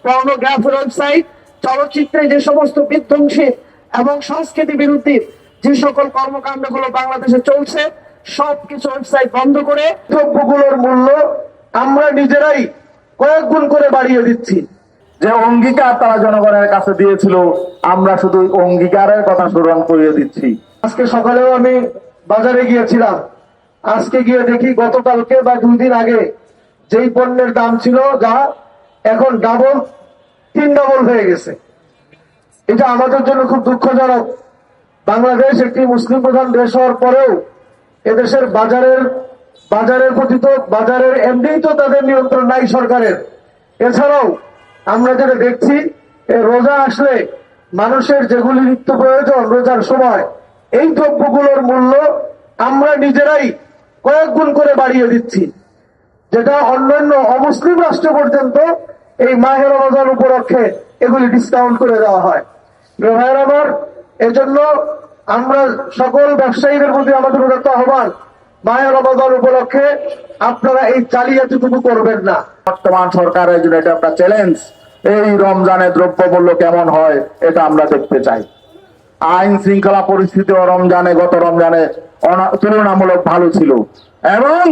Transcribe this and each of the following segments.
পর্নোগ্রাফির website, চলচ্চিত্রে যে সমস্ত বিধ্বংসী এবং সংস্কৃতি বিরোধী যে সকল কর্মকাণ্ডগুলো বাংলাদেশে চলছে সবকিছু ওয়েবসাইট বন্ধ করে দ্রব্যগুলোর মূল্য আমরা নিজেরাই কয়েক গুণ করে বাড়িয়ে দিচ্ছি। যে অঙ্গীকার তারা জনগণের কাছে দিয়েছিল, আমরা শুধু অঙ্গীকারের কথা স্মরণ করিয়ে দিচ্ছি। আজকে সকালেও আমি বাজারে গিয়েছিলাম, আজকে গিয়ে দেখি গতকালকে বা 2 দিন আগে যেই পণ্যের দাম ছিল যা এখন ডাবল 3 ডাবল হয়ে গেছে। এটা আমাদের জন্য খুব দুঃখজনক। বাংলাদেশ একটি মুসলিম প্রধান দেশ হওয়ার পরেও এদেশের বাজারের প্রতি তো বাজারের এমনিই তো তাদের নিয়ন্ত্রণ নাই সরকারের। এছাড়াও আমরা যেটা দেখছি রোজা আসলে মানুষের যেগুলি নিত্য প্রয়োজন রোজার সময় এই দ্রব্যগুলোর মূল্য আমরা নিজেরাই কয়েক গুণ করে বাড়িয়ে দিচ্ছি, যেটা অন্যান্য অমুসলিম রাষ্ট্র পর্যন্ত এই মাহে রমজান উপলক্ষে এগুলি ডিসকাউন্ট করে দেওয়া হয়। ভাইয়ের আমার, এজন্য আমরা সকল ব্যবসায়ীদের প্রতি আমাদের উদাত্ত আহ্বান, মাহে রমজান উপলক্ষে আপনারা এই জালিয়াতিটুকু করবেন না। বর্তমান সরকারের জন্য এটা একটা চ্যালেঞ্জ। এই রমজানে দ্রব্যমূল্য কেমন হয় এটা আমরা দেখতে চাই। আইন শৃঙ্খলা পরিস্থিতি গত রমজানে তুলনামূলক ভালো ছিল এবং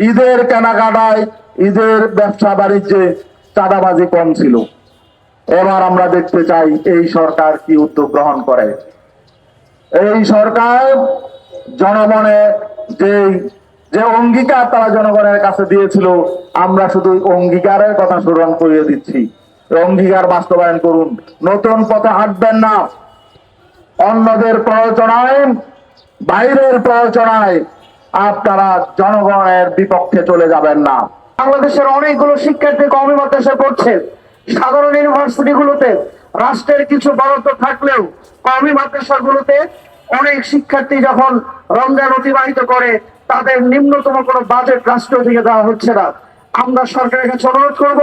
ঈদের কেনাকাটায় ঈদের ব্যবসা বাণিজ্যে চাঁদাবাজি কম ছিল। এবার আমরা দেখতে চাই এই সরকার কি উদ্যোগ গ্রহণ করে। এই সরকার জনগণে যে অঙ্গীকার তারা জনগণের কাছে দিয়েছিল, আমরা শুধু অঙ্গীকারের কথা স্মরণ করিয়ে দিচ্ছি। অঙ্গীকার বাস্তবায়ন করুন, নতুন পথে হাঁটবেন না। অন্যদের প্ররোচনায়, বাইরের প্ররোচনায় আপনারা জনগণের বিপক্ষে চলে যাবেন না। বাংলাদেশের অনেকগুলো শিক্ষার্থী কওমি মাদ্রাসায় পড়ছে। সাধারণ ইউনিভার্সিটিগুলোতে রাষ্ট্রের কিছু বরাদ্দ থাকলেও কওমি মাদ্রাসাগুলোতে অনেক শিক্ষার্থী যখন রমজান অতিবাহিত করে তাদের নিম্নতম কোনো বাজেট রাষ্ট্র থেকে দেওয়া হচ্ছে না। আমরা সরকারের কাছে অনুরোধ করব,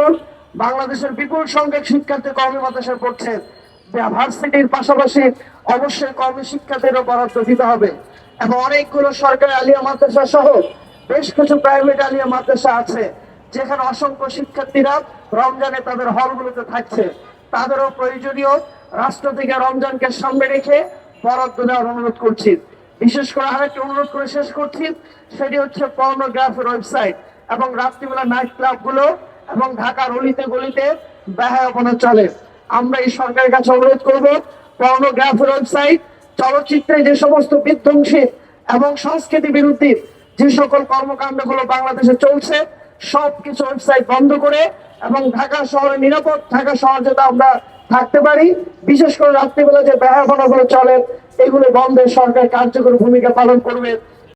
বাংলাদেশের বিপুল সংখ্যক শিক্ষার্থী কওমি মাদ্রাসায় পড়ছে, ভার্সিটির পাশাপাশি অবশ্যই কওমি শিক্ষার্থীরও বরাদ্দ দিতে হবে। এবং অনেকগুলো সরকারি আলিয়া মাদ্রাসা সহ বেশ কিছু প্রাইভেট আলিয়া মাদ্রাসা আছে যেখানে অসংখ্য শিক্ষার্থীরা রমজানে তাদের হলগুলোতে থাকছে। তাদেরও প্রয়োজনীয় রাষ্ট্র থেকে রমজানকে সামনে রেখে বরাদ্দ দেওয়ার অনুরোধ করছি। বিশেষ করে আরেকটি অনুরোধ করে শেষ করছি, সেটি হচ্ছে পর্নোগ্রাফির ওয়েবসাইট এবং রাত্রিবেলা নাইট ক্লাবগুলো এবং ঢাকার অলিতে গলিতে বেহায়াপনা চলে। আমরা এই সরকারের কাছে অনুরোধ করব, পর্নোগ্রাফির ওয়েবসাইট, চলচ্চিত্রে যে সমস্ত বিধ্বংসী এবং সংস্কৃতি বিরোধী যে সকল কর্মকাণ্ডগুলো বাংলাদেশে চলছে সবকিছু ওয়েবসাইট বন্ধ করে এবং ঢাকা শহরে নিরাপদ ঢাকা শহর যাতে আমরা থাকতে পারি, বিশেষ করে রাত্রিবেলা যে বেহায়াপনাগুলো চলে এগুলো বন্ধে সরকার কার্যকর ভূমিকা পালন করবে।